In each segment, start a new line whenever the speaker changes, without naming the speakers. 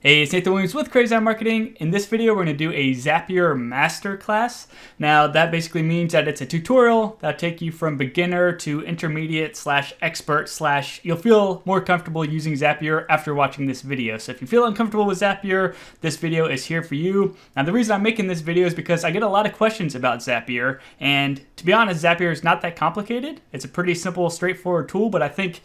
Hey, it's Nathan Williams with Crazy on Marketing. In this video, we're going to do a Zapier Masterclass. Now, that basically means that it's a tutorial that'll take you from beginner to intermediate / expert / you'll feel more comfortable using Zapier after watching this video. So if you feel uncomfortable with Zapier, this video is here for you. Now, the reason I'm making this video is because I get a lot of questions about Zapier, and to be honest, Zapier is not that complicated. It's a pretty simple, straightforward tool, but I think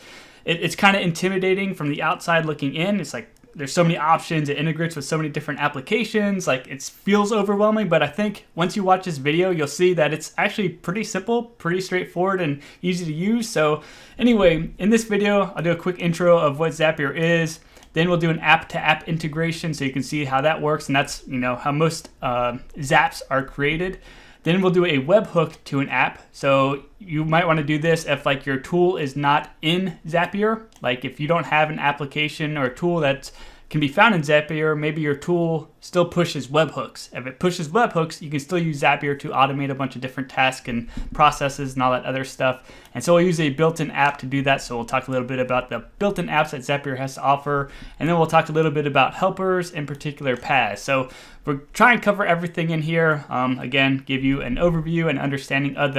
it's kind of intimidating from the outside looking in. It's like, there's so many options, it integrates with so many different applications, like it feels overwhelming, but I think once you watch this video, you'll see that it's actually pretty simple, pretty straightforward, and easy to use. So anyway, in this video, I'll do a quick intro of what Zapier is. Then we'll do an app-to-app integration so you can see how that works, and that's how most Zaps are created. Then we'll do a webhook to an app. So you might want to do this if like your tool is not in Zapier. Like if you don't have an application or a tool that can be found in Zapier, maybe your tool still pushes webhooks. If it pushes webhooks, you can still use Zapier to automate a bunch of different tasks and processes and all that other stuff. And so we'll use a built-in app to do that. So we'll talk a little bit about the built-in apps that Zapier has to offer. And then we'll talk a little bit about helpers, in particular paths. So we'll try and cover everything in here. Again, give you an overview and understanding of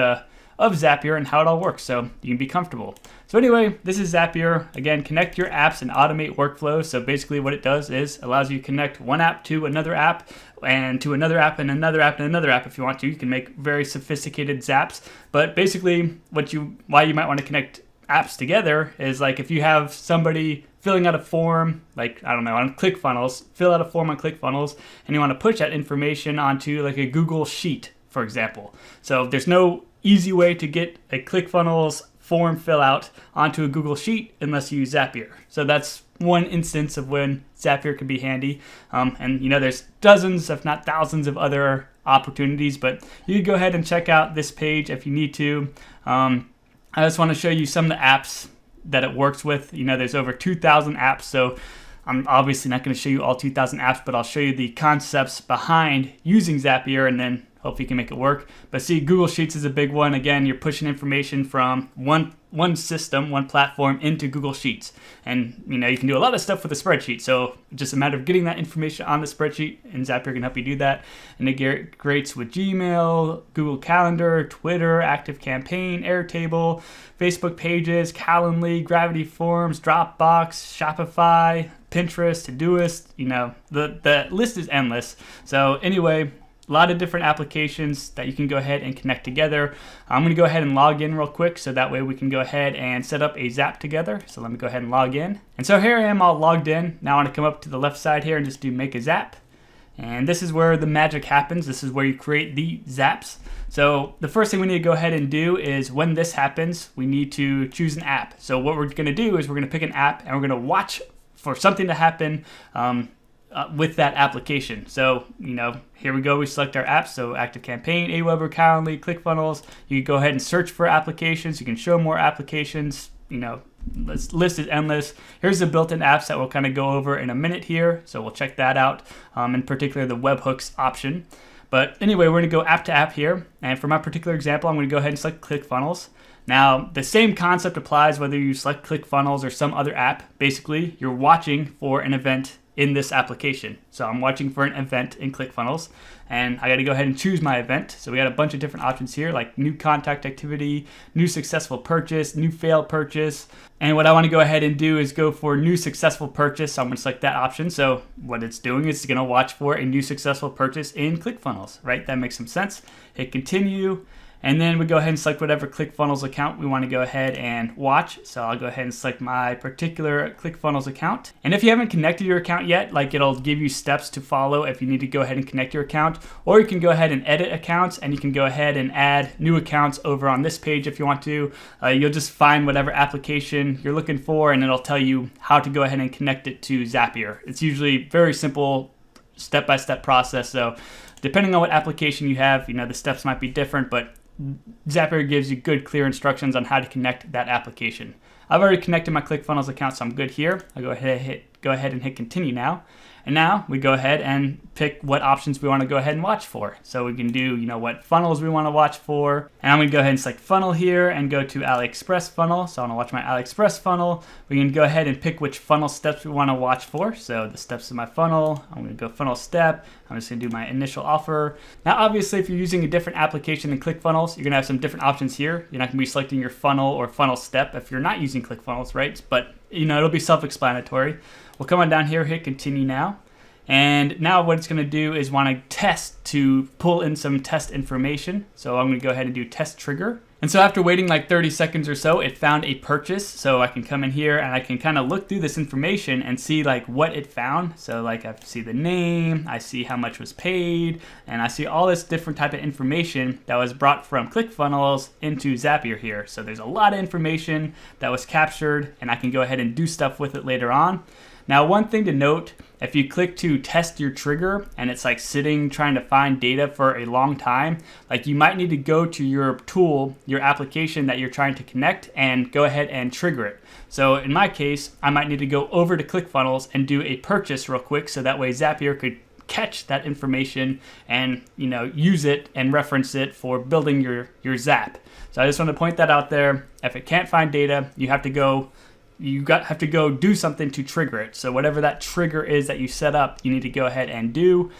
Zapier and how it all works so you can be comfortable. So anyway, this is Zapier. Again, connect your apps and automate workflows. So basically what it does is allows you to connect one app to another app and to another app and another app and another app if you want to. You can make very sophisticated Zaps. But basically why you might want to connect apps together is like if you have somebody filling out a form, like, I don't know, on ClickFunnels, fill out a form on ClickFunnels, and you want to push that information onto like a Google Sheet, for example. So there's no easy way to get a ClickFunnels form fill out onto a Google Sheet unless you use Zapier. So that's one instance of when Zapier can be handy. And there's dozens, if not thousands, of other opportunities, but you can go ahead and check out this page if you need to. I just want to show you some of the apps that it works with. There's over 2,000 apps, so I'm obviously not going to show you all 2,000 apps, but I'll show you the concepts behind using Zapier and then hopefully you can make it work. But see, Google Sheets is a big one. Again, you're pushing information from one system, one platform into Google Sheets. And you can do a lot of stuff with a spreadsheet. So just a matter of getting that information on the spreadsheet, and Zapier can help you do that. And it integrates with Gmail, Google Calendar, Twitter, ActiveCampaign, Airtable, Facebook Pages, Calendly, Gravity Forms, Dropbox, Shopify, Pinterest, Todoist. The list is endless. So anyway, a lot of different applications that you can go ahead and connect together. I'm going to go ahead and log in real quick so that way we can go ahead and set up a Zap together. So let me go ahead and log in. And so here I am all logged in. Now I want to come up to the left side here and just do make a Zap. And this is where the magic happens. This is where you create the Zaps. So the first thing we need to go ahead and do is when this happens, we need to choose an app. So what we're going to do is we're going to pick an app and we're going to watch for something to happen with that application. So, here we go. We select our apps. So ActiveCampaign, Aweber, Calendly, ClickFunnels. You can go ahead and search for applications. You can show more applications. This list is endless. Here's the built-in apps that we'll kind of go over in a minute here. So we'll check that out, in particular the webhooks option. But anyway, we're going to go app to app here. And for my particular example, I'm going to go ahead and select ClickFunnels. Now, the same concept applies whether you select ClickFunnels or some other app. Basically, you're watching for an event in this application. So I'm watching for an event in ClickFunnels, and I got to go ahead and choose my event. So we got a bunch of different options here, like new contact activity, new successful purchase, new failed purchase. And what I want to go ahead and do is go for new successful purchase. So I'm going to select that option. So what it's doing is it's going to watch for a new successful purchase in ClickFunnels, right? That makes some sense. Hit continue. And then we go ahead and select whatever ClickFunnels account we want to go ahead and watch. So I'll go ahead and select my particular ClickFunnels account. And if you haven't connected your account yet, like it'll give you steps to follow if you need to go ahead and connect your account. Or you can go ahead and edit accounts, and you can go ahead and add new accounts over on this page if you want to. You'll just find whatever application you're looking for, and it'll tell you how to go ahead and connect it to Zapier. It's usually very simple, step-by-step process. So depending on what application you have, the steps might be different, but Zapier gives you good, clear instructions on how to connect that application. I've already connected my ClickFunnels account, so I'm good here. I'll go ahead and hit go ahead and hit continue now. And now we go ahead and pick what options we want to go ahead and watch for. So we can do, what funnels we want to watch for. And I'm going to go ahead and select funnel here and go to AliExpress funnel. So I want to watch my AliExpress funnel. We can go ahead and pick which funnel steps we want to watch for. So the steps of my funnel, I'm going to go funnel step. I'm just going to do my initial offer. Now, obviously, if you're using a different application than ClickFunnels, you're going to have some different options here. You're not going to be selecting your funnel or funnel step if you're not using ClickFunnels, right? But, it'll be self-explanatory. We'll come on down here, hit continue now. And now what it's going to do is want to test to pull in some test information. So I'm going to go ahead and do test trigger. And so after waiting like 30 seconds or so, it found a purchase. So I can come in here and I can kind of look through this information and see like what it found. So like I see the name, I see how much was paid, and I see all this different type of information that was brought from ClickFunnels into Zapier here. So there's a lot of information that was captured, and I can go ahead and do stuff with it later on. Now, one thing to note, if you click to test your trigger and it's like sitting trying to find data for a long time, like you might need to go to your tool, your application that you're trying to connect, and go ahead and trigger it. So in my case, I might need to go over to ClickFunnels and do a purchase real quick so that way Zapier could catch that information and use it and reference it for building your Zap. So I just want to point that out there. If it can't find data, you have to go do something to trigger it. So whatever that trigger is that you set up, you need to go ahead and do.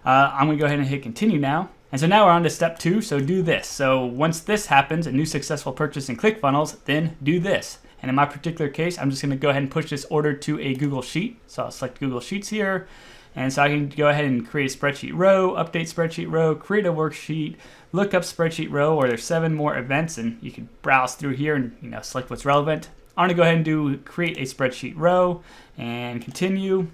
I'm going to go ahead and hit continue now. And so now we're on to step 2, so do this. So once this happens, a new successful purchase in ClickFunnels, then do this. And in my particular case, I'm just going to go ahead and push this order to a Google Sheet. So I'll select Google Sheets here. And so I can go ahead and create a spreadsheet row, update spreadsheet row, create a worksheet, look up spreadsheet row, or there's 7 more events, and you can browse through here and select what's relevant. I'm going to go ahead and create a spreadsheet row and continue.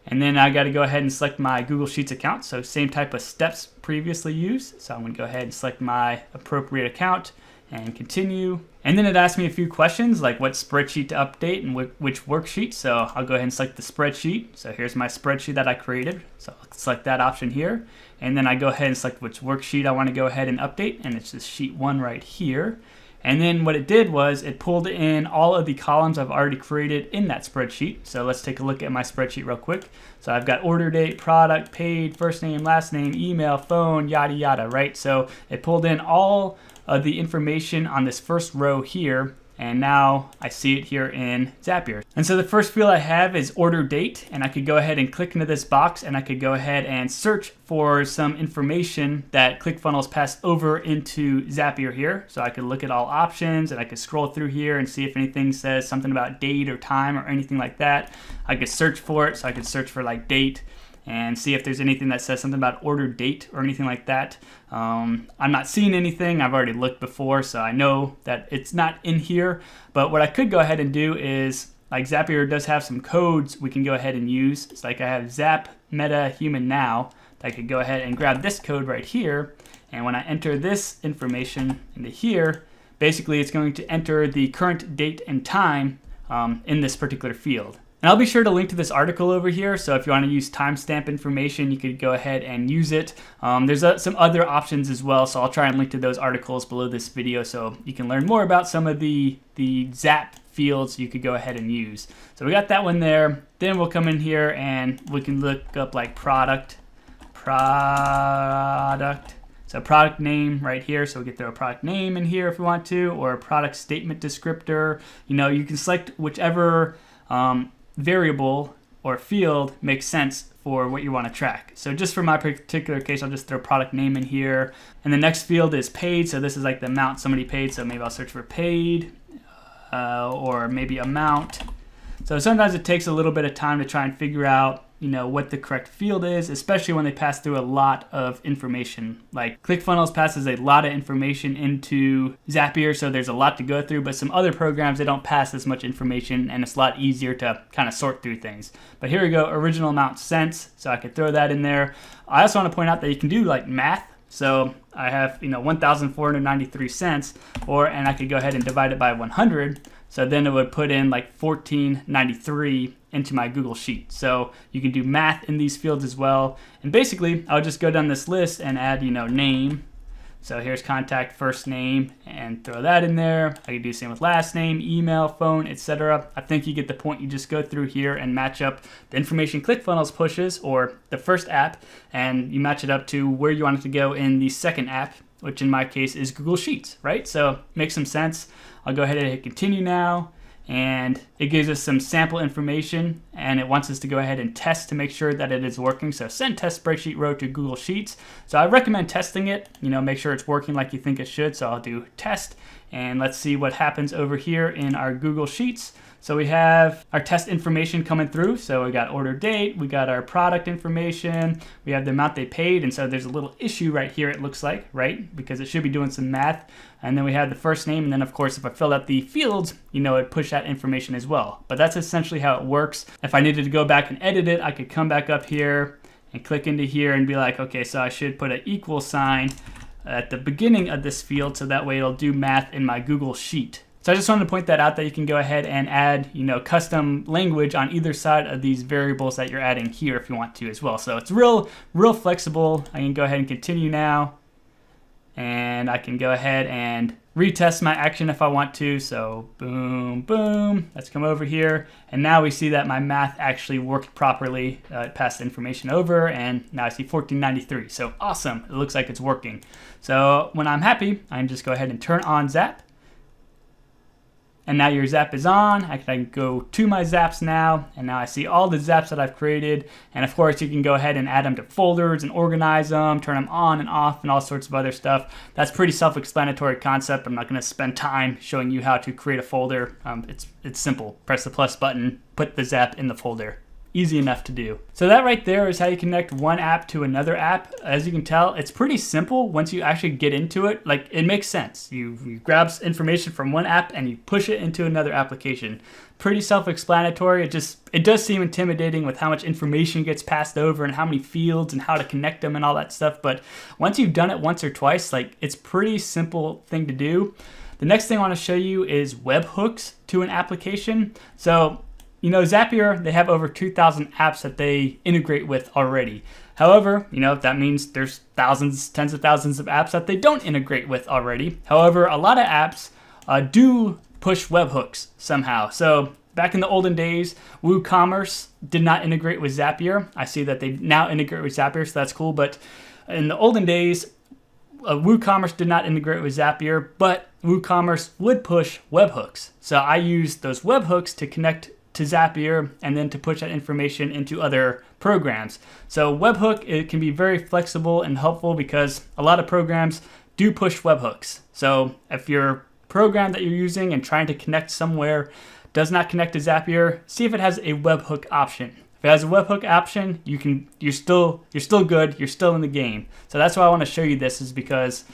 And then I got to go ahead and select my Google Sheets account. So same type of steps previously used. So I'm going to go ahead and select my appropriate account and continue. And then it asks me a few questions like what spreadsheet to update and which worksheet. So I'll go ahead and select the spreadsheet. So here's my spreadsheet that I created. So I'll select that option here. And then I go ahead and select which worksheet I want to go ahead and update. And it's this sheet 1 right here. And then what it did was it pulled in all of the columns I've already created in that spreadsheet. So let's take a look at my spreadsheet real quick. So I've got order date, product, paid, first name, last name, email, phone, yada, yada, right? So it pulled in all of the information on this first row here. And now I see it here in Zapier. And so the first field I have is order date, and I could go ahead and click into this box and I could go ahead and search for some information that ClickFunnels passed over into Zapier here. So I could look at all options and I could scroll through here and see if anything says something about date or time or anything like that. I could search for it, so I could search for like date and see if there's anything that says something about order date or anything like that. I'm not seeing anything. I've already looked before, so I know that it's not in here. But what I could go ahead and do is, like Zapier does have some codes we can go ahead and use. It's like I have Zap Meta Human Now. I could go ahead and grab this code right here. And when I enter this information into here, basically it's going to enter the current date and time in this particular field. And I'll be sure to link to this article over here, so if you want to use timestamp information, you could go ahead and use it. There's some other options as well, so I'll try and link to those articles below this video so you can learn more about some of the Zap fields you could go ahead and use. So we got that one there. Then we'll come in here and we can look up like product. So product name right here, so we could throw a product name in here if we want to, or a product statement descriptor. You can select whichever variable or field makes sense for what you want to track. So just for my particular case, I'll just throw product name in here. And the next field is paid. So this is like the amount somebody paid. So maybe I'll search for paid or maybe amount. So sometimes it takes a little bit of time to try and figure out what the correct field is, especially when they pass through a lot of information. Like ClickFunnels passes a lot of information into Zapier, so there's a lot to go through, but some other programs, they don't pass as much information, and it's a lot easier to kind of sort through things. But here we go, original amount cents, so I could throw that in there. I also want to point out that you can do like math. So I have 1,493 cents, and I could go ahead and divide it by 100. So then it would put in like 1493 into my Google Sheet. So you can do math in these fields as well. And basically, I'll just go down this list and add, name. So here's contact first name and throw that in there. I can do the same with last name, email, phone, etc. I think you get the point. You just go through here and match up the information ClickFunnels pushes, or the first app, and you match it up to where you want it to go in the second app, which in my case is Google Sheets, right? So makes some sense. I'll go ahead and hit continue now. And it gives us some sample information, and it wants us to go ahead and test to make sure that it is working. So send test spreadsheet row to Google Sheets. So I recommend testing it, make sure it's working like you think it should. So I'll do test, and let's see what happens over here in our Google Sheets. So we have our test information coming through. So we got order date, we got our product information, we have the amount they paid, and so there's a little issue right here, it looks like, right? Because it should be doing some math. And then we have the first name, and then of course if I fill out the fields, it'd push that information as well. But that's essentially how it works. If I needed to go back and edit it, I could come back up here and click into here and be like, okay, so I should put an equal sign at the beginning of this field, so that way it'll do math in my Google Sheet. So I just wanted to point that out, that you can go ahead and add, custom language on either side of these variables that you're adding here if you want to as well. So it's real flexible. I can go ahead and continue now, and I can go ahead and retest my action if I want to. So boom, boom, let's come over here. And now we see that my math actually worked properly. It passed the information over, and now I see 1493. So awesome, it looks like it's working. So when I'm happy, I can just go ahead and turn on Zap. And now your Zap is on. I can go to my Zaps now, and now I see all the Zaps that I've created. And of course, you can go ahead and add them to folders and organize them, turn them on and off, and all sorts of other stuff. That's pretty self-explanatory concept. I'm not going to spend time showing you how to create a folder. It's simple. Press the plus button, put the Zap in the folder. Easy enough to do. So that right there is how you connect one app to another app. As you can tell, it's pretty simple once you actually get into it. Like, it makes sense. You grab information from one app and you push it into another application. Pretty self-explanatory. It does seem intimidating with how much information gets passed over and how many fields and how to connect them and all that stuff. But once you've done it once or twice, it's pretty simple thing to do. The next thing I want to show you is webhooks to an application. So Zapier, they have over 2,000 apps that they integrate with already. However, that means there's thousands, tens of thousands of apps that they don't integrate with already. However, a lot of apps do push webhooks somehow. So back in the olden days, WooCommerce did not integrate with Zapier. I see that they now integrate with Zapier, so that's cool. But in the olden days, WooCommerce did not integrate with Zapier, but WooCommerce would push webhooks. So I use those webhooks to connect to Zapier and then to push that information into other programs. So webhook, it can be very flexible and helpful because a lot of programs do push webhooks. So if your program that you're using and trying to connect somewhere does not connect to Zapier, see if it has a webhook option. If it has a webhook option, you're still good, you're still in the game. So that's why I want to show you this, is because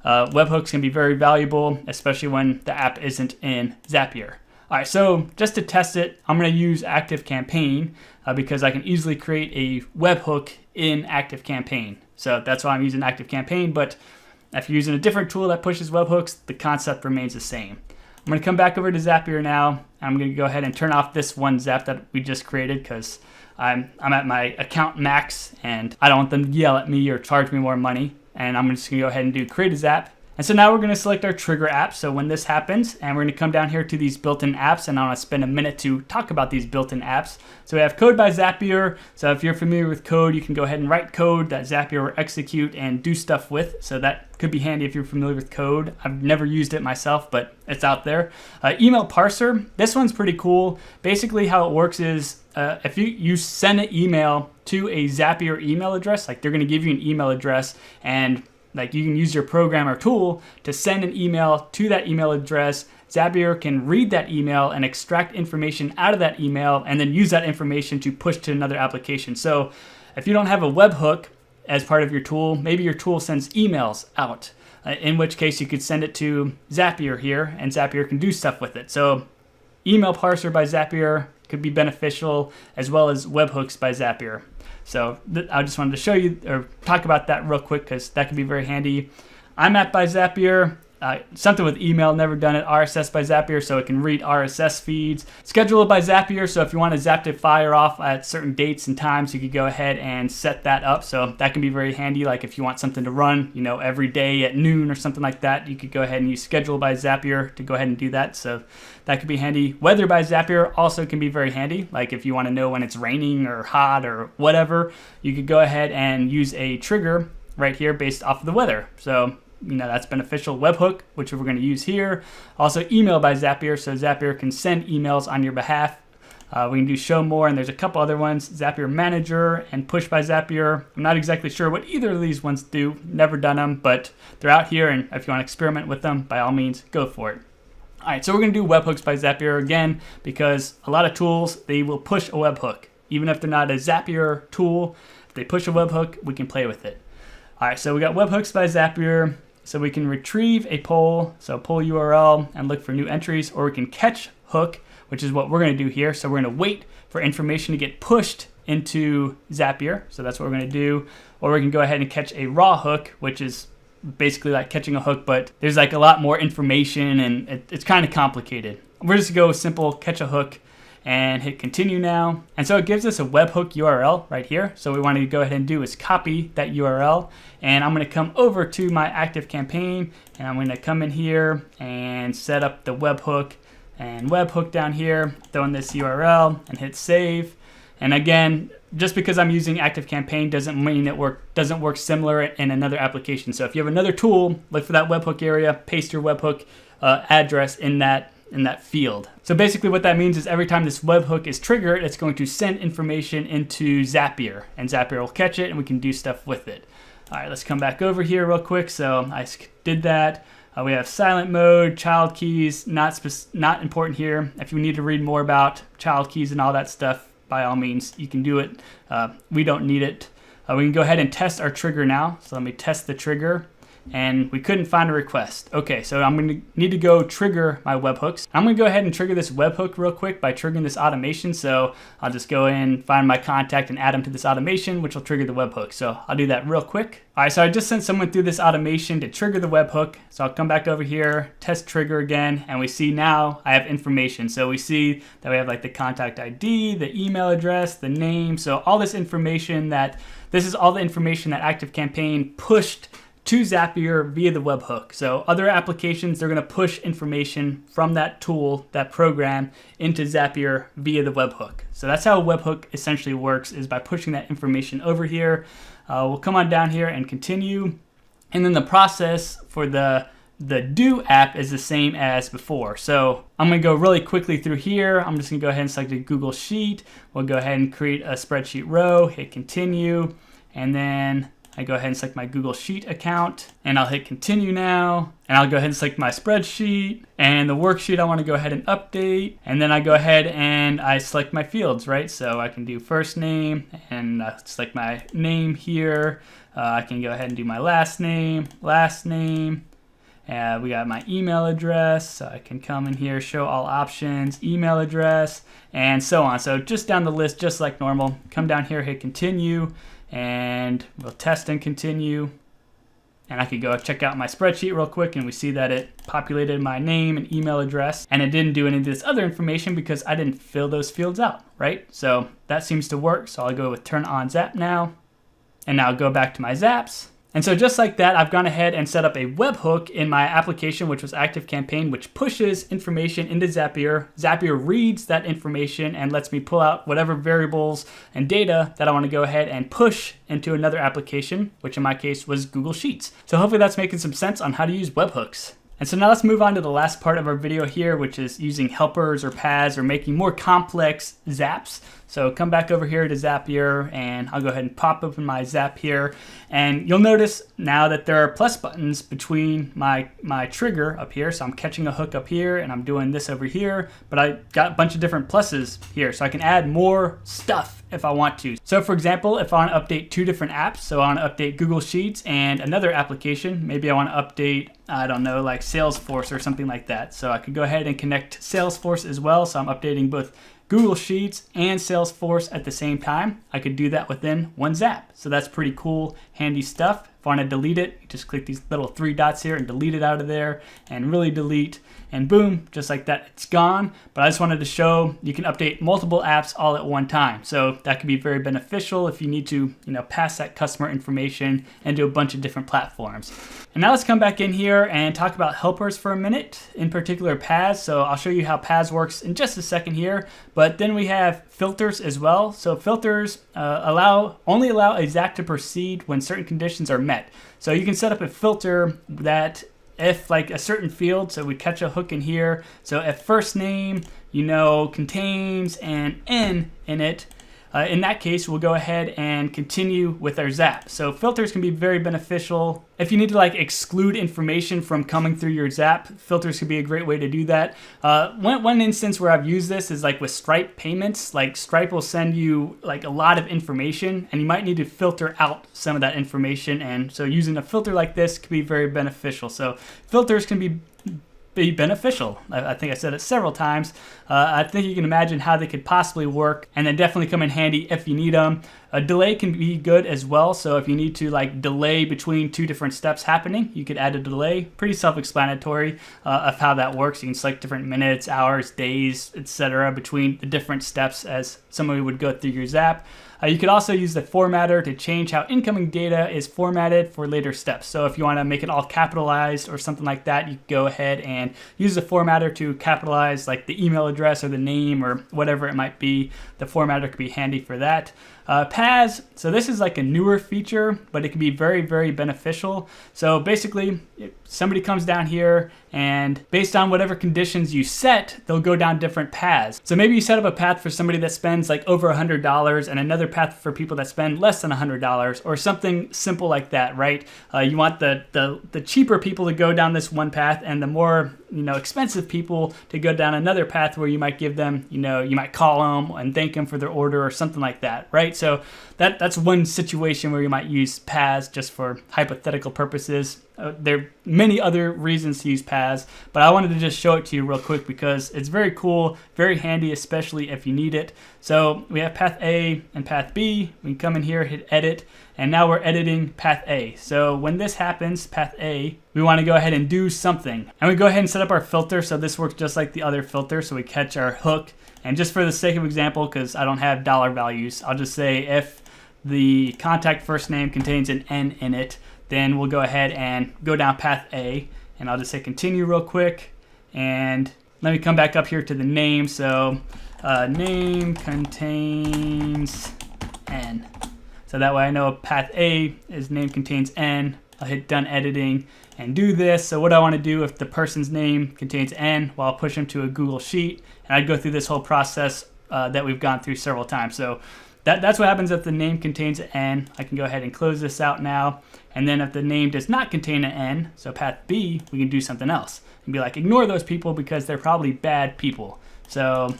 webhooks can be very valuable, especially when the app isn't in Zapier. All right, so just to test it, I'm going to use ActiveCampaign because I can easily create a webhook in ActiveCampaign. So that's why I'm using ActiveCampaign, but if you're using a different tool that pushes webhooks, the concept remains the same. I'm going to come back over to Zapier now. I'm going to go ahead and turn off this one Zap that we just created because I'm at my account max and I don't want them to yell at me or charge me more money. And I'm just going to go ahead and do create a Zap. And so now we're going to select our trigger app. So when this happens, and we're going to come down here to these built-in apps, and I want to spend a minute to talk about these built-in apps. So we have Code by Zapier. So if you're familiar with code, you can go ahead and write code that Zapier will execute and do stuff with. So that could be handy if you're familiar with code. I've never used it myself, but it's out there. Email parser. This one's pretty cool. Basically how it works is if you send an email to a Zapier email address, like they're going to give you an email address, and like you can use your program or tool to send an email to that email address. Zapier can read that email and extract information out of that email and then use that information to push to another application. So if you don't have a webhook as part of your tool, maybe your tool sends emails out, in which case you could send it to Zapier here and Zapier can do stuff with it. So email parser by Zapier could be beneficial, as well as webhooks by Zapier. So I just wanted to show you or talk about that real quick because that could be very handy. IMAP by Zapier, something with email, never done it. RSS by Zapier, so it can read RSS feeds. Schedule it by Zapier, so if you want a Zap to fire off at certain dates and times, you could go ahead and set that up. So that can be very handy. Like if you want something to run, every day at noon or something like that, you could go ahead and use Schedule by Zapier to go ahead and do that. So that could be handy. Weather by Zapier also can be very handy. Like if you want to know when it's raining or hot or whatever, you could go ahead and use a trigger right here based off of the weather. So that's beneficial. Webhook, which we're going to use here. Also email by Zapier, so Zapier can send emails on your behalf. We can do show more, and there's a couple other ones, Zapier Manager and Push by Zapier. I'm not exactly sure what either of these ones do. Never done them, but they're out here, and if you want to experiment with them, by all means, go for it. All right, so we're going to do webhooks by Zapier again, because a lot of tools, they will push a webhook. Even if they're not a Zapier tool, if they push a webhook, we can play with it. All right, so we got webhooks by Zapier. So we can retrieve a poll, so poll URL, and look for new entries, or we can catch hook, which is what we're going to do here. So we're going to wait for information to get pushed into Zapier. So that's what we're going to do. Or we can go ahead and catch a raw hook, which is basically like catching a hook, but there's like a lot more information, and it's kind of complicated. We're just going to go simple, catch a hook, and hit continue now. And so it gives us a webhook URL right here. So what we want to go ahead and do is copy that URL, and I'm going to come over to my ActiveCampaign, and I'm going to come in here and set up the webhook, and webhook down here, throw in this URL and hit save. And again, just because I'm using ActiveCampaign doesn't mean it doesn't work similar in another application. So if you have another tool, look for that webhook area, paste your webhook address in that field. So basically what that means is every time this webhook is triggered, it's going to send information into Zapier, and Zapier will catch it, and we can do stuff with it. All right, let's come back over here real quick. So I did that. We have silent mode, child keys, not important here. If you need to read more about child keys and all that stuff, by all means, you can do it. We don't need it. We can go ahead and test our trigger now. So let me test the trigger. And we couldn't find a request. Okay, so I'm going to need to go trigger my webhooks. I'm going to go ahead and trigger this webhook real quick by triggering this automation. So I'll just go in, find my contact, and add them to this automation, which will trigger the webhook. So I'll do that real quick. All right, so I just sent someone through this automation to trigger the webhook. So I'll come back over here, test trigger again, and we see now I have information. So we see that we have like the contact ID, the email address, the name. So all this information this is all the information that ActiveCampaign pushed to Zapier via the webhook. So other applications, they're going to push information from that tool, that program, into Zapier via the webhook. So that's how a webhook essentially works, is by pushing that information over here. We'll come on down here and continue. And then the process for the do app is the same as before. So I'm going to go really quickly through here. I'm just going to go ahead and select a Google Sheet. We'll go ahead and create a spreadsheet row, hit continue, and then I go ahead and select my Google Sheet account, and I'll hit continue now, and I'll go ahead and select my spreadsheet, and the worksheet I want to go ahead and update, and then I go ahead and I select my fields, right? So I can do first name, and select my name here. I can go ahead and do my last name. We got my email address, so I can come in here, show all options, email address, and so on. So just down the list, just like normal. Come down here, hit continue, and we'll test and continue. And I could go check out my spreadsheet real quick, and we see that it populated my name and email address, and it didn't do any of this other information because I didn't fill those fields out, right? So that seems to work. So I'll go with turn on Zap now, and now I'll go back to my Zaps. And so just like that, I've gone ahead and set up a webhook in my application, which was ActiveCampaign, which pushes information into Zapier. Zapier reads that information and lets me pull out whatever variables and data that I want to go ahead and push into another application, which in my case was Google Sheets. So hopefully that's making some sense on how to use webhooks. And so now let's move on to the last part of our video here, which is using helpers or paths or making more complex zaps. So come back over here to Zapier, and I'll go ahead and pop open my Zap here. And you'll notice now that there are plus buttons between my trigger up here. So I'm catching a hook up here, and I'm doing this over here, but I got a bunch of different pluses here. So I can add more stuff if I want to. So for example, if I want to update two different apps, so I want to update Google Sheets and another application, maybe I want to update, I don't know, like Salesforce or something like that. So I could go ahead and connect Salesforce as well. So I'm updating both Google Sheets and Salesforce at the same time. I could do that within one Zap. So that's pretty cool, handy stuff. If I want to delete it, you just click these little 3 dots here and delete it out of there, and really delete, and boom, just like that, it's gone. But I just wanted to show you can update multiple apps all at one time. So that could be very beneficial if you need to, pass that customer information into a bunch of different platforms. And now let's come back in here and talk about helpers for a minute, in particular paths. So I'll show you how paths works in just a second here, but then we have filters as well. So filters only allow a Zap to proceed when certain conditions are met. So you can set up a filter that if like a certain field, so we catch a hook in here, so if first name, contains an N in it, in that case, we'll go ahead and continue with our Zap. So filters can be very beneficial. If you need to exclude information from coming through your Zap, filters could be a great way to do that. One instance where I've used this is with Stripe payments. Stripe will send you a lot of information, and you might need to filter out some of that information. And so using a filter like this could be very beneficial. So filters can be beneficial. I think I said it several times. I think you can imagine how they could possibly work, and then definitely come in handy if you need them. A delay can be good as well. So if you need to delay between 2 different steps happening, you could add a delay. Pretty self-explanatory of how that works. You can select different minutes, hours, days, etc. between the different steps as somebody would go through your Zap. You could also use the formatter to change how incoming data is formatted for later steps. So if you want to make it all capitalized or something like that, you go ahead and use the formatter to capitalize the email address or the name or whatever it might be. The formatter could be handy for that. Paths, so this is a newer feature, but it can be very, very beneficial. So basically, somebody comes down here, and based on whatever conditions you set, they'll go down different paths. So maybe you set up a path for somebody that spends over $100 and another path for people that spend less than $100, or something simple like that, right? You want the cheaper people to go down this one path, and the more expensive people to go down another path where you might give them, you might call them and thank them for their order or something like that, right? So that's one situation where you might use paths just for hypothetical purposes. There are many other reasons to use paths, but I wanted to just show it to you real quick because it's very cool, very handy, especially if you need it. So we have path A and path B. We can come in here, hit edit, and now we're editing path A. So when this happens, path A, we want to go ahead and do something. And we go ahead and set up our filter. So this works just like the other filter. So we catch our hook. And just for the sake of example, because I don't have dollar values, I'll just say if the contact first name contains an N in it, then we'll go ahead and go down path A, and I'll just say continue real quick, and let me come back up here to the name. So name contains N. So that way I know path A is name contains N. I'll hit done editing and do this. So what I want to do if the person's name contains N, well, I'll push them to a Google Sheet, and I'd go through this whole process that we've gone through several times. So that's what happens if the name contains an N. I can go ahead and close this out now. And then if the name does not contain an N, so path B, we can do something else. And be ignore those people because they're probably bad people. So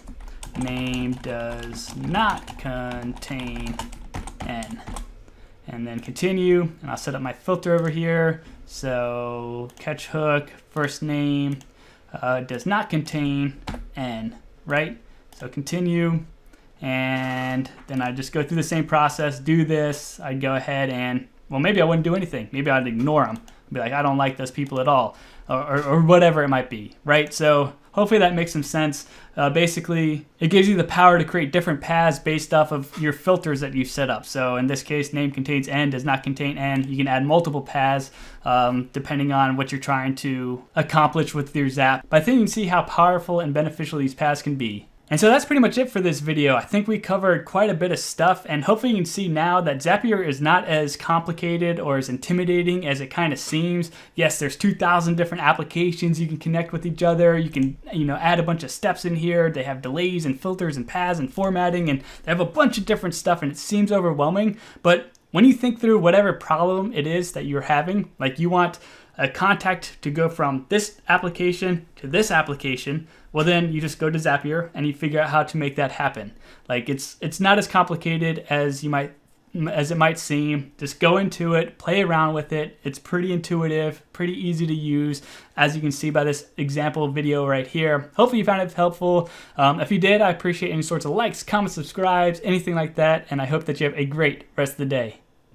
name does not contain N. And then continue, and I'll set up my filter over here. So catch hook, first name, does not contain N, right? So continue. And then I just go through the same process, do this. I'd go ahead and, well, maybe I wouldn't do anything. Maybe I'd ignore them. Be I don't like those people at all, or whatever it might be, right? So hopefully that makes some sense. Basically, it gives you the power to create different paths based off of your filters that you've set up. So in this case, name contains N, does not contain N. You can add multiple paths depending on what you're trying to accomplish with your Zap. But I think you can see how powerful and beneficial these paths can be. And so that's pretty much it for this video. I think we covered quite a bit of stuff, and hopefully you can see now that Zapier is not as complicated or as intimidating as it kind of seems. Yes, there's 2,000 different applications you can connect with each other. You can, add a bunch of steps in here. They have delays and filters and paths and formatting, and they have a bunch of different stuff, and it seems overwhelming. But when you think through whatever problem it is that you're having, like you want a contact to go from this application to this application, well then you just go to Zapier and you figure out how to make that happen. Like it's not as complicated as it might seem. Just go into it, play around with it. It's pretty intuitive, pretty easy to use, as you can see by this example video right here. Hopefully you found it helpful. If you did, I appreciate any sorts of likes, comments, subscribes, anything like that, and I hope that you have a great rest of the day.